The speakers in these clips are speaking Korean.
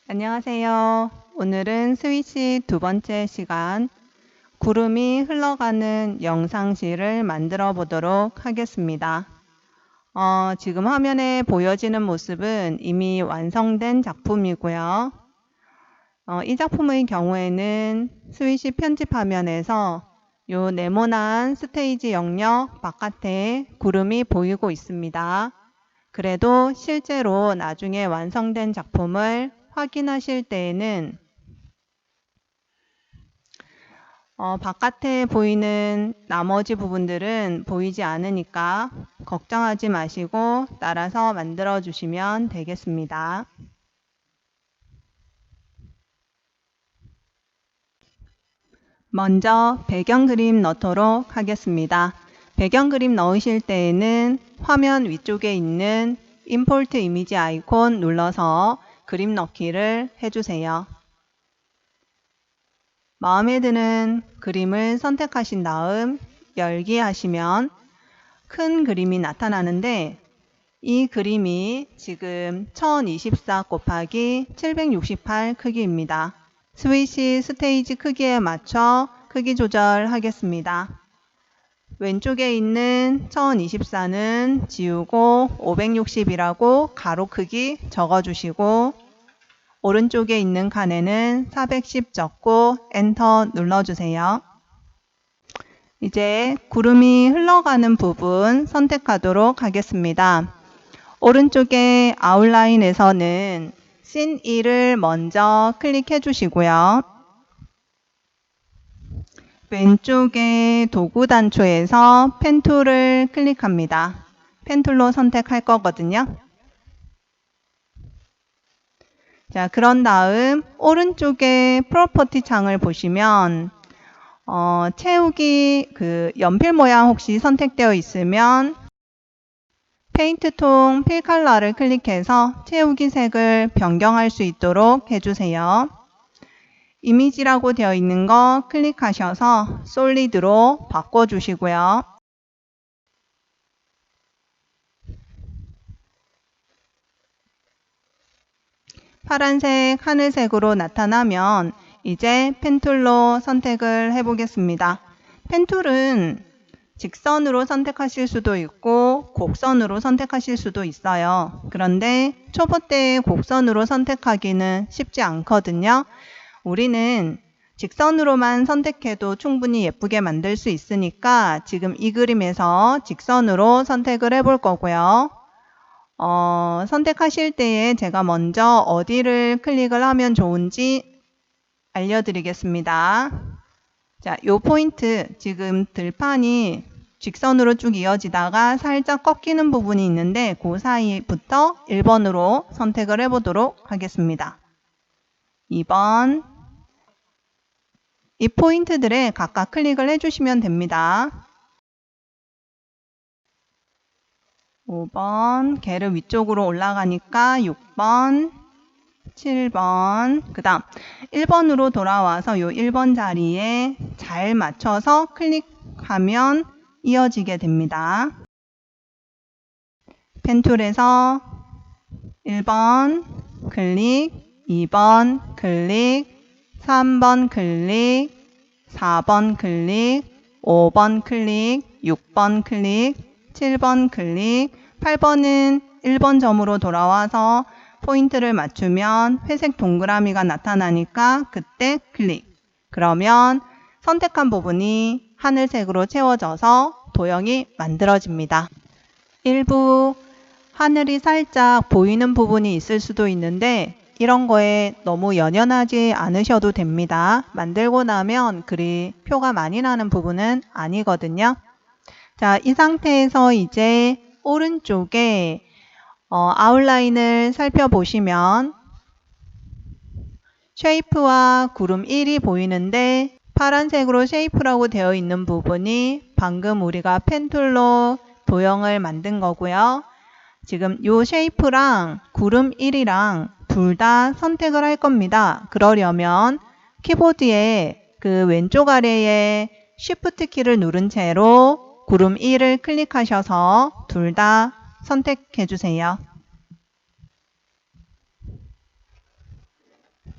안녕하세요. 오늘은 스위치 두 번째 시간, 구름이 흘러가는 영상실을 만들어 보도록 하겠습니다. 지금 화면에 보여지는 모습은 이미 완성된 작품이고요. 이 작품의 경우에는 스위치 편집 화면에서 요 네모난 스테이지 영역 바깥에 구름이 보이고 있습니다. 그래도 실제로 나중에 완성된 작품을 확인하실 때에는 바깥에 보이는 나머지 부분들은 보이지 않으니까 걱정하지 마시고 따라서 만들어 주시면 되겠습니다. 먼저 배경 그림 넣도록 하겠습니다. 배경 그림 넣으실 때에는 화면 위쪽에 있는 임포트 이미지 아이콘 눌러서 그림 넣기를 해주세요. 마음에 드는 그림을 선택하신 다음 열기 하시면 큰 그림이 나타나는데 이 그림이 지금 1024 곱하기 768 크기입니다. 스위치 스테이지 크기에 맞춰 크기 조절하겠습니다. 왼쪽에 있는 1024는 지우고 560이라고 가로 크기 적어주시고 오른쪽에 있는 칸에는 410 적고 엔터 눌러주세요. 이제 구름이 흘러가는 부분 선택하도록 하겠습니다. 오른쪽에 아웃라인에서는 씬 2를 먼저 클릭해 주시고요. 왼쪽에 도구 단초에서 펜 툴을 클릭합니다. 펜 툴로 선택할 거거든요. 자, 그런 다음 오른쪽에 프로퍼티 창을 보시면 채우기 연필 모양 혹시 선택되어 있으면 페인트 통 필 컬러를 클릭해서 채우기 색을 변경할 수 있도록 해주세요. 이미지라고 되어 있는 거 클릭하셔서 솔리드로 바꿔주시고요. 파란색, 하늘색으로 나타나면 이제 펜툴로 선택을 해보겠습니다. 펜툴은 직선으로 선택하실 수도 있고 곡선으로 선택하실 수도 있어요. 그런데 초보 때 곡선으로 선택하기는 쉽지 않거든요. 우리는 직선으로만 선택해도 충분히 예쁘게 만들 수 있으니까 지금 이 그림에서 직선으로 선택을 해볼 거고요. 선택하실 때에 제가 먼저 어디를 클릭을 하면 좋은지 알려드리겠습니다. 자, 요 포인트 지금 들판이 직선으로 쭉 이어지다가 살짝 꺾이는 부분이 있는데 그 사이부터 1번으로 선택을 해보도록 하겠습니다. 2번 이 포인트들에 각각 클릭을 해주시면 됩니다. 5번 개를 위쪽으로 올라가니까 6번 7번 그 다음 1번으로 돌아와서 요 1번 자리에 잘 맞춰서 클릭하면 이어지게 됩니다. 펜툴에서 1번 클릭, 2번 클릭, 3번 클릭, 4번 클릭, 5번 클릭, 6번 클릭, 7번 클릭, 8번은 1번 점으로 돌아와서 포인트를 맞추면 회색 동그라미가 나타나니까 그때 클릭. 그러면 선택한 부분이 하늘색으로 채워져서 도형이 만들어집니다. 일부 하늘이 살짝 보이는 부분이 있을 수도 있는데 이런 거에 너무 연연하지 않으셔도 됩니다. 만들고 나면 그리 표가 많이 나는 부분은 아니거든요. 자, 이 상태에서 이제 오른쪽에 아웃라인을 살펴보시면 쉐이프와 구름 1이 보이는데 파란색으로 쉐이프라고 되어 있는 부분이 방금 우리가 펜툴로 도형을 만든 거고요. 지금 요 쉐이프랑 구름 1이랑 둘 다 선택을 할 겁니다. 그러려면 키보드에 그 왼쪽 아래에 Shift 키를 누른 채로 구름 1을 클릭하셔서 둘 다 선택해 주세요.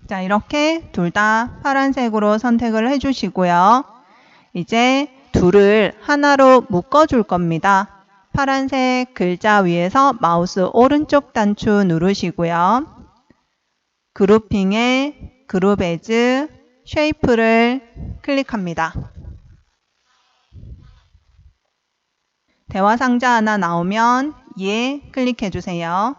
자, 이렇게 둘 다 파란색으로 선택을 해주시고요. 이제 둘을 하나로 묶어줄 겁니다. 파란색 글자 위에서 마우스 오른쪽 단추 누르시고요. 그룹핑에 그룹 에즈 쉐이프를 클릭합니다. 대화 상자 하나 나오면 예 클릭해 주세요.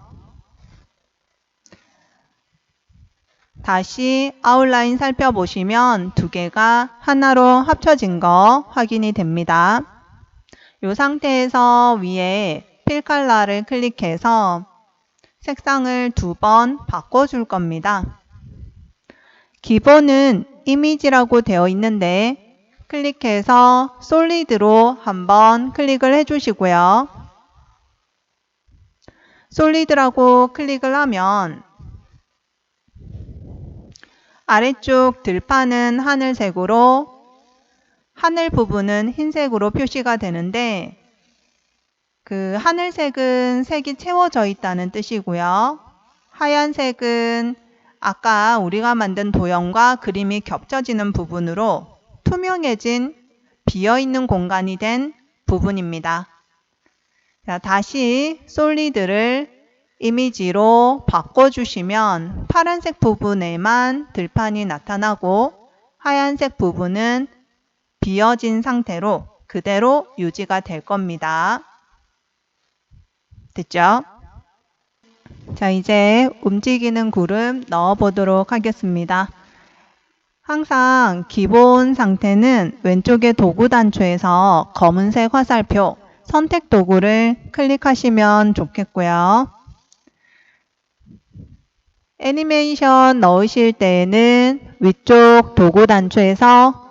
다시 아웃라인 살펴보시면 두 개가 하나로 합쳐진 거 확인이 됩니다. 이 상태에서 위에 필 컬러를 클릭해서 색상을 2번 바꿔줄 겁니다. 기본은 이미지라고 되어 있는데 클릭해서 솔리드로 한번 클릭을 해주시고요. 솔리드라고 클릭을 하면 아래쪽 들판은 하늘색으로 하늘 부분은 흰색으로 표시가 되는데 그 하늘색은 색이 채워져 있다는 뜻이고요. 하얀색은 아까 우리가 만든 도형과 그림이 겹쳐지는 부분으로 투명해진 비어있는 공간이 된 부분입니다. 자, 다시 솔리드를 이미지로 바꿔주시면 파란색 부분에만 들판이 나타나고 하얀색 부분은 비어진 상태로 그대로 유지가 될 겁니다. 됐죠? 자, 이제 움직이는 구름 넣어 보도록 하겠습니다. 항상 기본 상태는 왼쪽의 도구 단추에서 검은색 화살표 선택 도구를 클릭하시면 좋겠고요. 애니메이션 넣으실 때에는 위쪽 도구 단추에서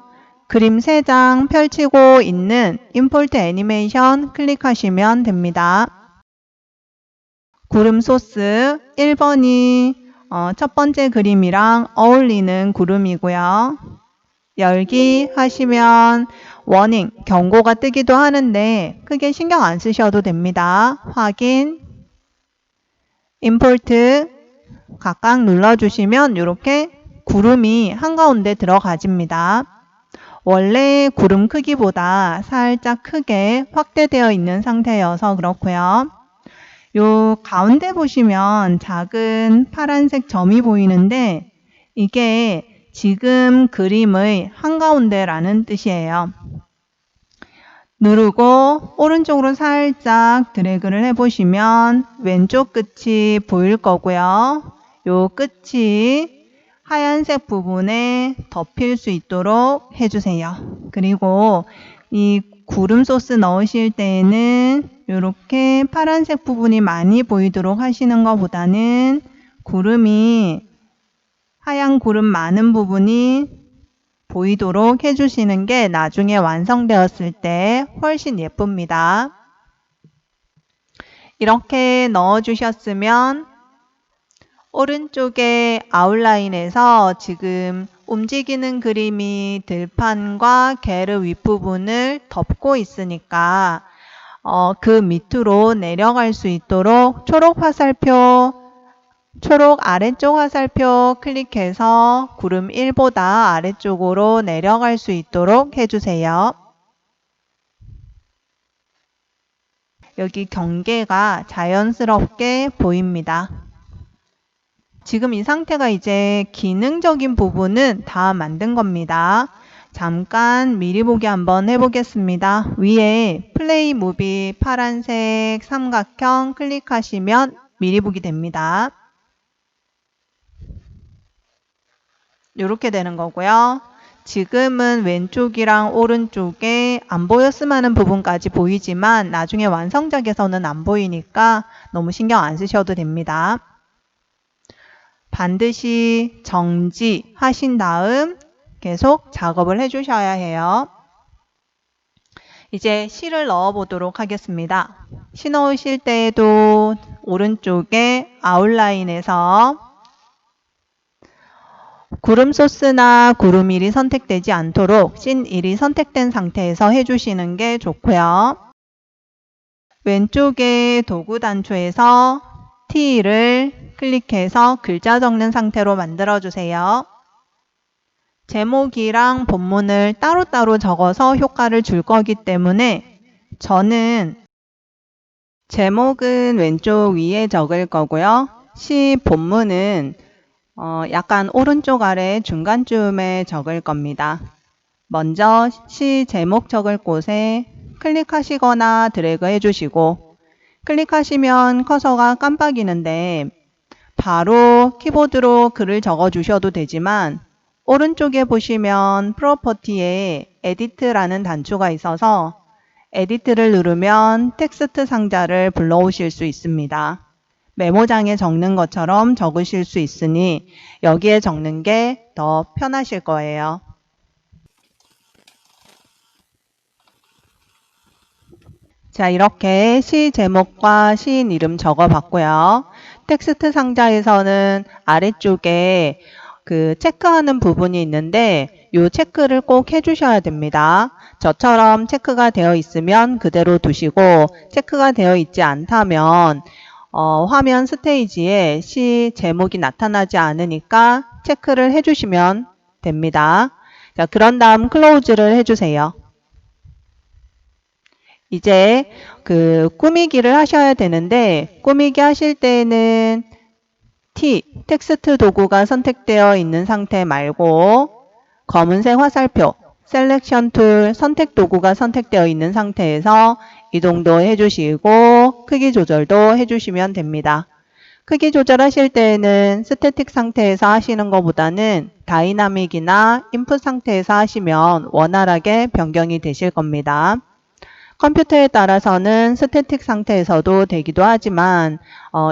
그림 3장 펼치고 있는 임포트 애니메이션 클릭하시면 됩니다. 구름 소스 1번이 첫 번째 그림이랑 어울리는 구름이고요. 열기 하시면 워닝, 경고가 뜨기도 하는데 크게 신경 안 쓰셔도 됩니다. 확인, 임포트 각각 눌러주시면 이렇게 구름이 한가운데 들어가집니다. 원래 구름 크기보다 살짝 크게 확대되어 있는 상태여서 그렇고요. 요 가운데 보시면 작은 파란색 점이 보이는데 이게 지금 그림의 한가운데라는 뜻이에요. 누르고 오른쪽으로 살짝 드래그를 해보시면 왼쪽 끝이 보일 거고요. 요 끝이 하얀색 부분에 덮일 수 있도록 해주세요. 그리고 이 구름 소스 넣으실 때에는 이렇게 파란색 부분이 많이 보이도록 하시는 것보다는 구름이 하얀 구름 많은 부분이 보이도록 해주시는 게 나중에 완성되었을 때 훨씬 예쁩니다. 이렇게 넣어주셨으면 오른쪽에 아웃라인에서 지금 움직이는 그림이 들판과 게르 윗부분을 덮고 있으니까 그 밑으로 내려갈 수 있도록 초록 아래쪽 화살표 클릭해서 구름 1보다 아래쪽으로 내려갈 수 있도록 해주세요. 여기 경계가 자연스럽게 보입니다. 지금 이 상태가 이제 기능적인 부분은 다 만든 겁니다. 잠깐 미리 보기 한번 해보겠습니다. 위에 플레이 무비 파란색 삼각형 클릭하시면 미리 보기 됩니다. 이렇게 되는 거고요. 지금은 왼쪽이랑 오른쪽에 안 보였으면 하는 부분까지 보이지만 나중에 완성작에서는 안 보이니까 너무 신경 안 쓰셔도 됩니다. 반드시 정지하신 다음 계속 작업을 해주셔야 해요. 이제 실을 넣어 보도록 하겠습니다. 시 넣으실 때에도 오른쪽에 아웃라인에서 구름 소스나 구름 1이 선택되지 않도록 씬 1이 선택된 상태에서 해주시는 게 좋고요. 왼쪽에 도구 단추에서 T를 클릭해서 글자 적는 상태로 만들어주세요. 제목이랑 본문을 따로따로 적어서 효과를 줄 거기 때문에 저는 제목은 왼쪽 위에 적을 거고요. 시 본문은 약간 오른쪽 아래 중간쯤에 적을 겁니다. 먼저 시 제목 적을 곳에 클릭하시거나 드래그 해주시고 클릭하시면 커서가 깜빡이는데 바로 키보드로 글을 적어 주셔도 되지만 오른쪽에 보시면 프로퍼티에 에디트라는 단추가 있어서 에디트를 누르면 텍스트 상자를 불러오실 수 있습니다. 메모장에 적는 것처럼 적으실 수 있으니 여기에 적는 게 더 편하실 거예요. 자, 이렇게 시 제목과 시인 이름 적어봤고요. 텍스트 상자에서는 아래쪽에 그 체크하는 부분이 있는데 이 체크를 꼭 해주셔야 됩니다. 저처럼 체크가 되어 있으면 그대로 두시고 체크가 되어 있지 않다면 화면 스테이지에 시 제목이 나타나지 않으니까 체크를 해주시면 됩니다. 자, 그런 다음 클로즈를 해주세요. 이제 그 꾸미기를 하셔야 되는데 꾸미기 하실 때에는 텍스트 도구가 선택되어 있는 상태 말고 검은색 화살표 셀렉션 툴 선택 도구가 선택되어 있는 상태에서 이동도 해주시고 크기 조절도 해주시면 됩니다. 크기 조절하실 때에는 스태틱 상태에서 하시는 것보다는 다이나믹이나 인풋 상태에서 하시면 원활하게 변경이 되실 겁니다. 컴퓨터에 따라서는 스태틱 상태에서도 되기도 하지만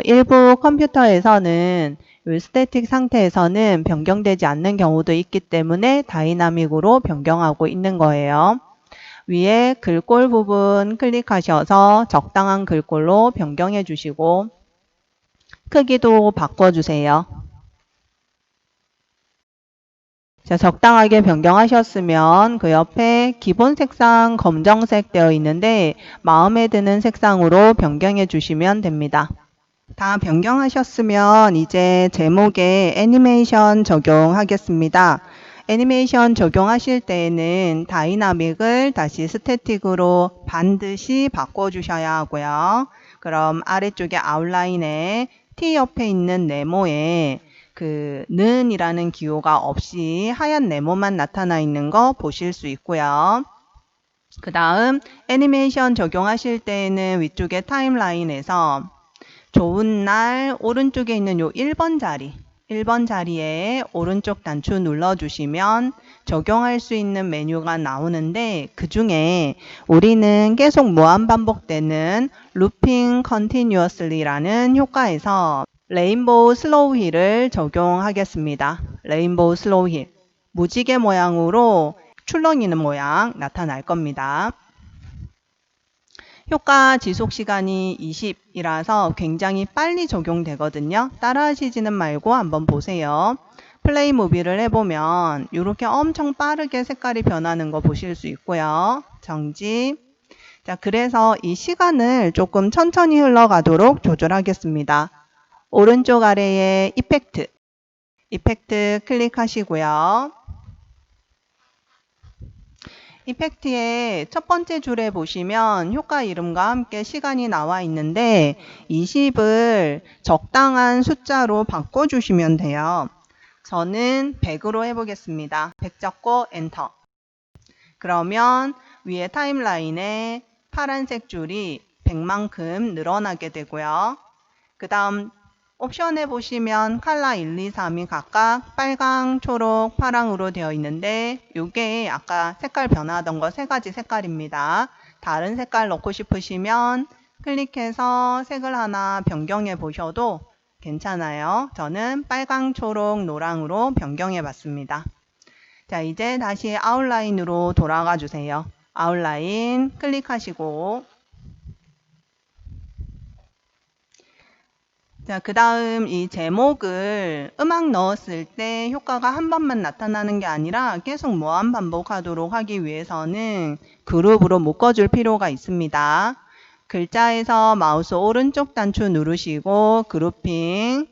일부 컴퓨터에서는 스태틱 상태에서는 변경되지 않는 경우도 있기 때문에 다이나믹으로 변경하고 있는 거예요. 위에 글꼴 부분 클릭하셔서 적당한 글꼴로 변경해 주시고 크기도 바꿔주세요. 자, 적당하게 변경하셨으면 그 옆에 기본 색상 검정색 되어 있는데 마음에 드는 색상으로 변경해 주시면 됩니다. 다 변경하셨으면 이제 제목에 애니메이션 적용하겠습니다. 애니메이션 적용하실 때에는 다이나믹을 다시 스태틱으로 반드시 바꿔주셔야 하고요. 그럼 아래쪽에 아웃라인에 T 옆에 있는 네모에 그 는이라는 기호가 없이 하얀 네모만 나타나 있는 거 보실 수 있고요. 그 다음 애니메이션 적용하실 때에는 위쪽에 타임라인에서 좋은 날 오른쪽에 있는 요 1번 자리에 오른쪽 단추 눌러주시면 적용할 수 있는 메뉴가 나오는데 그 중에 우리는 계속 무한 반복되는 루핑 컨티뉴어슬리라는 효과에서 레인보우 슬로우 힐을 적용하겠습니다. 레인보우 슬로우 힐. 무지개 모양으로 출렁이는 모양 나타날 겁니다. 효과 지속 시간이 20이라서 굉장히 빨리 적용되거든요. 따라 하시지는 말고 한번 보세요. 플레이 무비를 해보면 이렇게 엄청 빠르게 색깔이 변하는 거 보실 수 있고요. 정지. 자, 그래서 이 시간을 조금 천천히 흘러가도록 조절하겠습니다. 오른쪽 아래에 이펙트 클릭하시고요. 이펙트의 첫 번째 줄에 보시면 효과 이름과 함께 시간이 나와 있는데 20을 적당한 숫자로 바꿔주시면 돼요. 저는 100으로 해보겠습니다. 100 적고 엔터. 그러면 위에 타임라인에 파란색 줄이 100만큼 늘어나게 되고요. 그 다음 옵션에 보시면 컬러 1, 2, 3이 각각 빨강, 초록, 파랑으로 되어 있는데 이게 아까 색깔 변화하던 거 세 가지 색깔입니다. 다른 색깔 넣고 싶으시면 클릭해서 색을 하나 변경해 보셔도 괜찮아요. 저는 빨강, 초록, 노랑으로 변경해 봤습니다. 자, 이제 다시 아웃라인으로 돌아가 주세요. 아웃라인 클릭하시고 자, 그 다음 이 제목을 음악 넣었을 때 효과가 한 번만 나타나는 게 아니라 계속 무한 반복하도록 하기 위해서는 그룹으로 묶어줄 필요가 있습니다. 글자에서 마우스 오른쪽 단추 누르시고 그룹핑,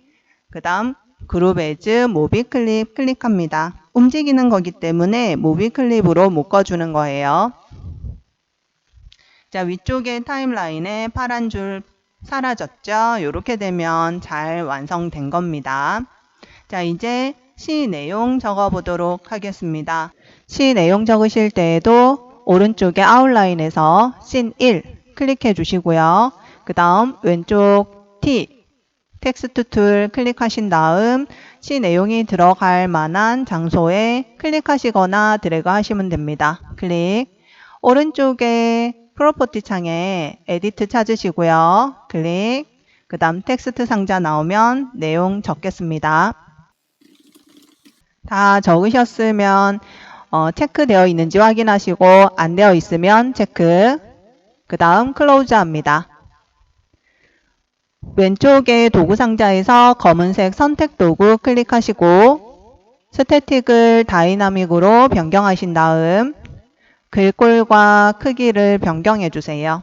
그 다음 그룹 에즈 모비 클립 클릭합니다. 움직이는 거기 때문에 모비 클립으로 묶어주는 거예요. 자, 위쪽에 타임라인에 파란 줄 사라졌죠? 이렇게 되면 잘 완성된 겁니다. 자, 이제 시 내용 적어보도록 하겠습니다. 시 내용 적으실 때에도 오른쪽에 아웃라인에서 씬 1 클릭해 주시고요. 그 다음 왼쪽 T 텍스트 툴 클릭하신 다음 시 내용이 들어갈 만한 장소에 클릭하시거나 드래그 하시면 됩니다. 클릭. 오른쪽에 프로퍼티 창에 에디트 찾으시고요. 클릭. 그 다음 텍스트 상자 나오면 내용 적겠습니다. 다 적으셨으면 체크되어 있는지 확인하시고 안 되어 있으면 체크. 그 다음 클로즈 합니다. 왼쪽에 도구 상자에서 검은색 선택 도구 클릭하시고 스태틱을 다이나믹으로 변경하신 다음 글꼴과 크기를 변경해 주세요.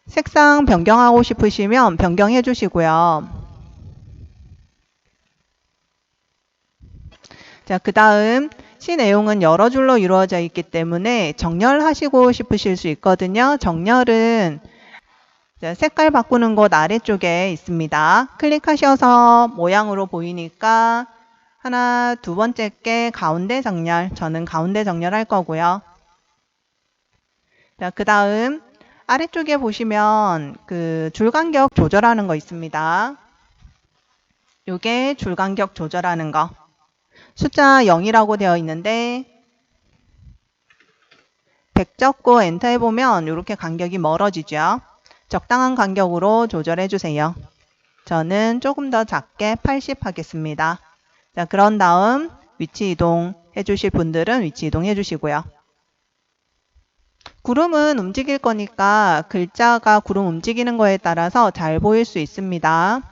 색상 변경하고 싶으시면 변경해 주시고요. 자, 그 다음 시 내용은 여러 줄로 이루어져 있기 때문에 정렬하시고 싶으실 수 있거든요. 정렬은 색깔 바꾸는 곳 아래쪽에 있습니다. 클릭하셔서 모양으로 보이니까 하나, 두 번째 게 가운데 정렬. 저는 가운데 정렬할 거고요. 자, 그 다음 아래쪽에 보시면 그 줄간격 조절하는 거 있습니다. 요게 줄간격 조절하는 거. 숫자 0이라고 되어 있는데 100 적고 엔터 해보면 이렇게 간격이 멀어지죠. 적당한 간격으로 조절해 주세요. 저는 조금 더 작게 80 하겠습니다. 자, 그런 다음 위치 이동 해주실 분들은 위치 이동 해주시고요. 구름은 움직일 거니까 글자가 구름 움직이는 거에 따라서 잘 보일 수 있습니다.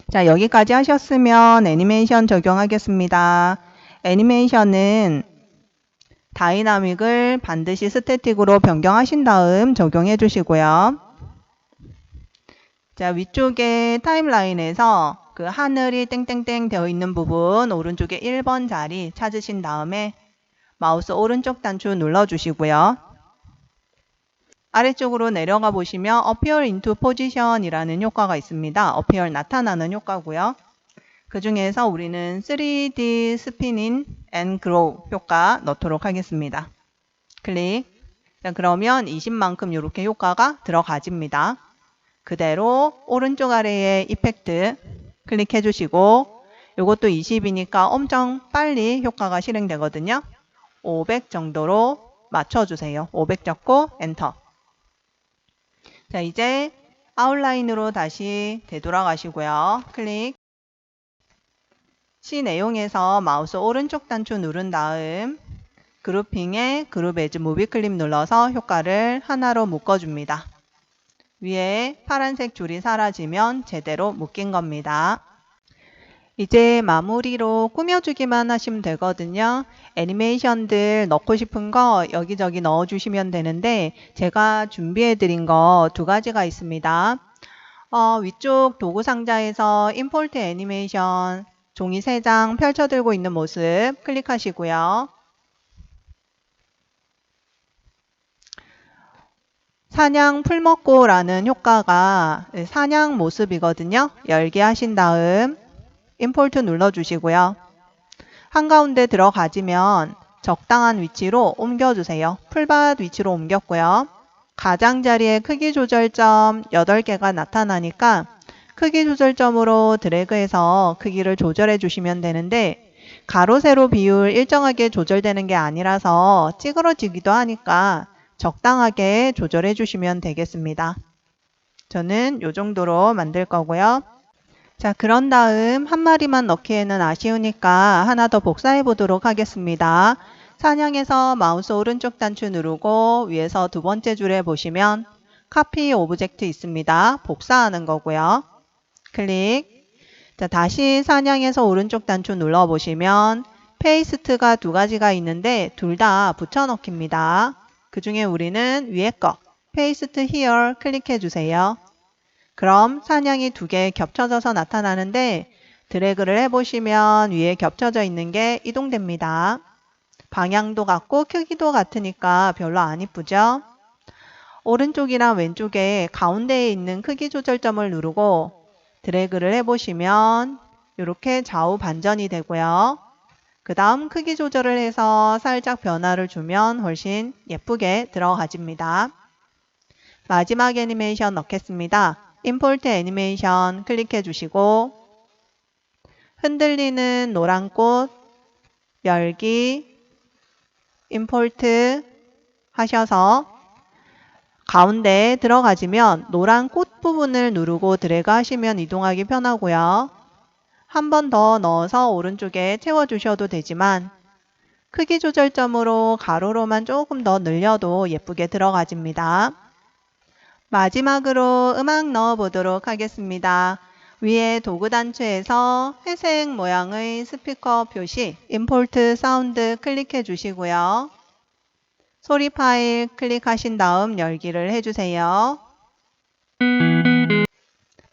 자, 여기까지 하셨으면 애니메이션 적용하겠습니다. 애니메이션은 다이나믹을 반드시 스태틱으로 변경하신 다음 적용해 주시고요. 자, 위쪽에 타임라인에서 그 하늘이 땡땡땡 되어 있는 부분 오른쪽에 1번 자리 찾으신 다음에 마우스 오른쪽 단추 눌러주시고요. 아래쪽으로 내려가 보시면 Appear into Position 이라는 효과가 있습니다. Appear 나타나는 효과고요. 그 중에서 우리는 3D Spinning and Grow 효과 넣도록 하겠습니다. 클릭. 자, 그러면 20만큼 이렇게 효과가 들어가집니다. 그대로 오른쪽 아래에 이펙트 클릭해 주시고 이것도 20이니까 엄청 빨리 효과가 실행되거든요. 500 정도로 맞춰주세요. 500 적고 엔터. 자, 이제 아웃라인으로 다시 되돌아가시고요. 클릭. 시 내용에서 마우스 오른쪽 단추 누른 다음 그룹핑에 그룹 에즈 무비 클립 눌러서 효과를 하나로 묶어줍니다. 위에 파란색 줄이 사라지면 제대로 묶인 겁니다. 이제 마무리로 꾸며주기만 하시면 되거든요. 애니메이션들 넣고 싶은 거 여기저기 넣어주시면 되는데 제가 준비해드린 거 두 가지가 있습니다. 위쪽 도구 상자에서 임포트 애니메이션 종이 3장 펼쳐들고 있는 모습 클릭하시고요. 사냥 풀먹고라는 효과가 사냥 모습이거든요. 열게 하신 다음 임포트 눌러주시고요. 한가운데 들어가지면 적당한 위치로 옮겨주세요. 풀밭 위치로 옮겼고요. 가장자리에 크기 조절점 8개가 나타나니까 크기 조절점으로 드래그해서 크기를 조절해 주시면 되는데 가로 세로 비율 일정하게 조절되는 게 아니라서 찌그러지기도 하니까 적당하게 조절해 주시면 되겠습니다. 저는 이 정도로 만들 거고요. 자, 그런 다음 한 마리만 넣기에는 아쉬우니까 하나 더 복사해 보도록 하겠습니다. 사냥에서 마우스 오른쪽 단추 누르고 위에서 두 번째 줄에 보시면 카피 오브젝트 있습니다. 복사하는 거고요. 클릭. 자, 다시 사냥에서 오른쪽 단추 눌러 보시면 페이스트가 두 가지가 있는데 둘 다 붙여넣기입니다. 그 중에 우리는 위에 거 페이스트 here 클릭해 주세요. 그럼 사냥이 두 개 겹쳐져서 나타나는데 드래그를 해보시면 위에 겹쳐져 있는 게 이동됩니다. 방향도 같고 크기도 같으니까 별로 안 이쁘죠? 오른쪽이랑 왼쪽에 가운데에 있는 크기 조절점을 누르고 드래그를 해보시면 이렇게 좌우 반전이 되고요. 그 다음 크기 조절을 해서 살짝 변화를 주면 훨씬 예쁘게 들어가집니다. 마지막 애니메이션 넣겠습니다. 임포트 애니메이션 클릭해 주시고 흔들리는 노란 꽃 열기 임포트 하셔서 가운데에 들어가지면 노란 꽃 부분을 누르고 드래그 하시면 이동하기 편하고요. 한 번 더 넣어서 오른쪽에 채워주셔도 되지만 크기 조절점으로 가로로만 조금 더 늘려도 예쁘게 들어가집니다. 마지막으로 음악 넣어 보도록 하겠습니다. 위에 도구 단추에서 회색 모양의 스피커 표시 임포트 사운드 클릭해 주시고요. 소리 파일 클릭하신 다음 열기를 해주세요.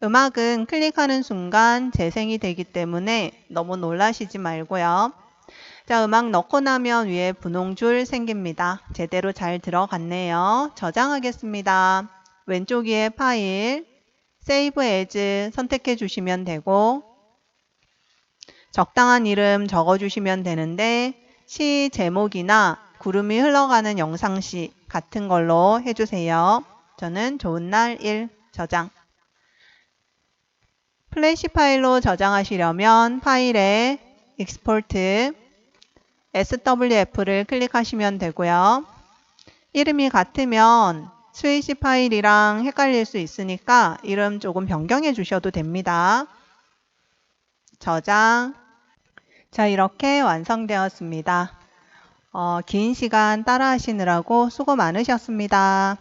음악은 클릭하는 순간 재생이 되기 때문에 너무 놀라시지 말고요. 자, 음악 넣고 나면 위에 분홍줄 생깁니다. 제대로 잘 들어갔네요. 저장하겠습니다. 왼쪽 위에 파일, Save As 선택해 주시면 되고 적당한 이름 적어주시면 되는데 시 제목이나 구름이 흘러가는 영상시 같은 걸로 해주세요. 저는 좋은 날 1 저장. 플래시 파일로 저장하시려면 파일에 Export SWF를 클릭하시면 되고요. 이름이 같으면 스위치 파일이랑 헷갈릴 수 있으니까 이름 조금 변경해 주셔도 됩니다. 저장. 자, 이렇게 완성되었습니다. 긴 시간 따라 하시느라고 수고 많으셨습니다.